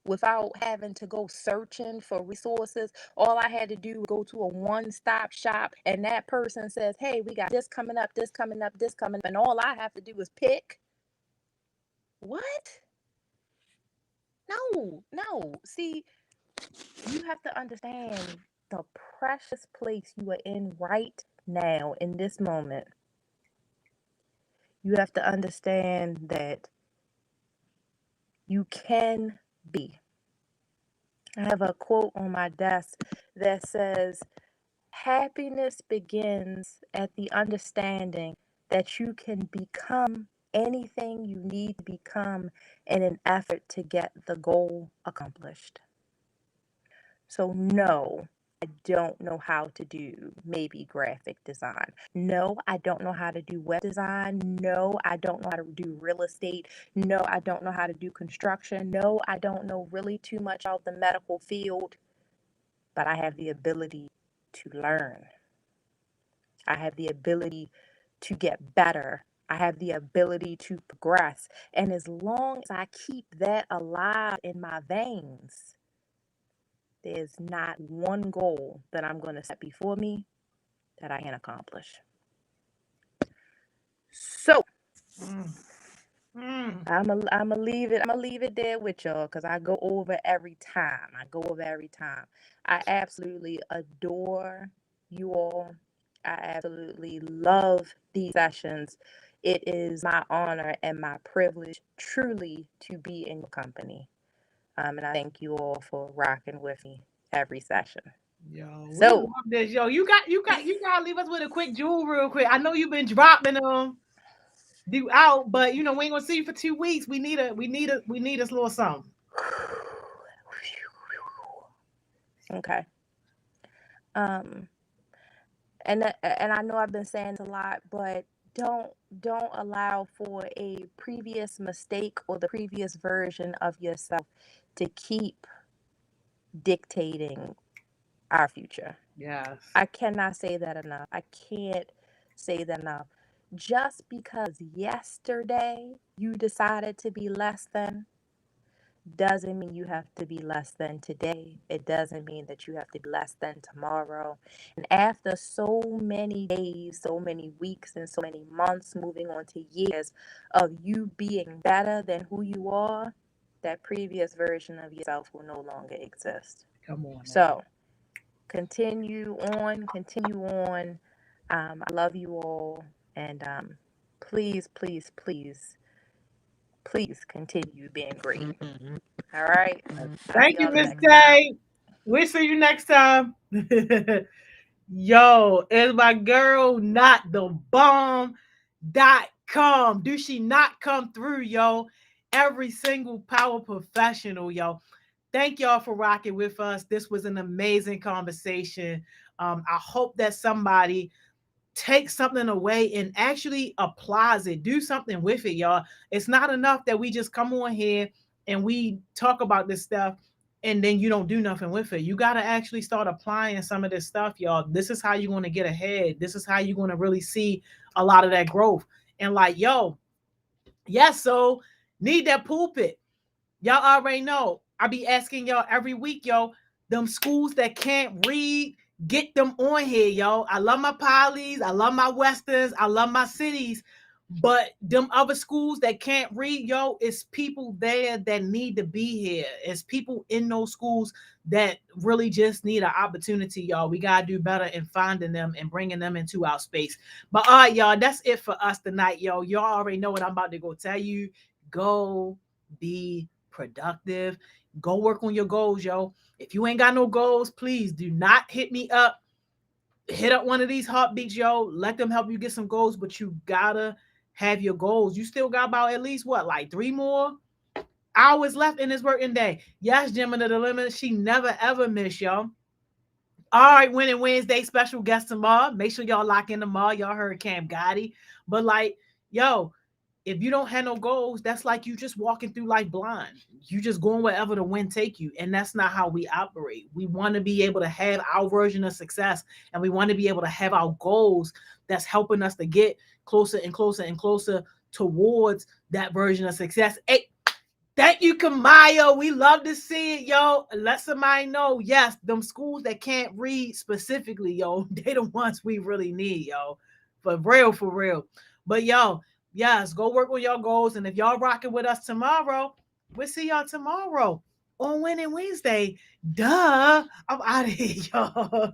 without having to go searching for resources. All I had to do was go to a one-stop shop and that person says, hey, we got this coming up, this coming up, this coming up, and all I have to do is pick. What? No. See, you have to understand the precious place you are in right now in this moment. You have to understand that you can be. I have a quote on my desk that says, happiness begins at the understanding that you can become anything you need to become in an effort to get the goal accomplished. So, no, I don't know how to do maybe graphic design. No, I don't know how to do web design. No, I don't know how to do real estate. No, I don't know how to do construction. No, I don't know really too much of the medical field, but I have the ability to learn. I have the ability to get better. I have the ability to progress. And as long as I keep that alive in my veins, there's not one goal that I'm going to set before me that I can accomplish. So I'm gonna leave it there with y'all because I go over every time. I absolutely adore you all. I absolutely love these sessions. It is my honor and my privilege truly to be in your company. And I thank you all for rocking with me every session. Yo, we So, love this. Yo, you gotta leave us with a quick jewel real quick. I know you've been dropping them do out, but we ain't gonna see you for 2 weeks. We need a little something. okay. Um, and I know I've been saying this a lot, but don't allow for a previous mistake or the previous version of yourself to keep dictating our future. Yes. I cannot say that enough. I can't say that enough. Just because yesterday you decided to be less than doesn't mean you have to be less than today. It doesn't mean that you have to be less than tomorrow. And after so many days, so many weeks, and so many months, moving on to years of you being better than who you are, that previous version of yourself will no longer exist. Come on. So continue on. I love you all. And please, please, please, please continue being great. All right. Thank you, Miss Tay. We'll see you next time. Yo, is my girl not the bomb.com? Do she not come through, yo? Every single power professional, yo. Thank y'all for rocking with us. This was an amazing conversation. I hope that somebody takes something away and actually applies it. Do something with it, y'all. It's not enough that we just come on here and we talk about this stuff and then you don't do nothing with it. You got to actually start applying some of this stuff, y'all. This is how you're going to get ahead. This is how you're going to really see a lot of that growth. And like, yo, yes, so need that pulpit. Y'all already know. I be asking y'all every week, yo, them schools that can't read, get them on here, yo. I love my polys, I love my westerns, I love my cities, but them other schools that can't read, yo, it's people there that need to be here. It's people in those schools that really just need an opportunity, y'all. We gotta do better in finding them and bringing them into our space. But all right, y'all, that's it for us tonight, yo. Y'all already know what I'm about to go tell you. Go be productive. Go work on your goals, yo. If you ain't got no goals, please do not hit me up. Hit up one of these heartbeats, yo. Let them help you get some goals, but you gotta have your goals. You still got about at least what, like 3 more hours left in this working day. Yes, Gemini the Limit. She never ever miss, y'all. All right, Winning Wednesday special guest tomorrow. Make sure y'all lock in tomorrow. Y'all heard Cam Gotti. But like, yo, if you don't have no goals, that's like you just walking through life blind. You just going wherever the wind take you. And that's not how we operate. We want to be able to have our version of success, and we want to be able to have our goals that's helping us to get closer and closer and closer towards that version of success. Hey, thank you, Kamayo. We love to see it, yo. Let somebody know. Yes, them schools that can't read specifically, yo, they the ones we really need, yo. For real, for real. But yo, yes, go work on your goals. And if y'all rocking with us tomorrow, we'll see y'all tomorrow on Winning Wednesday. Duh. I'm out of here, y'all.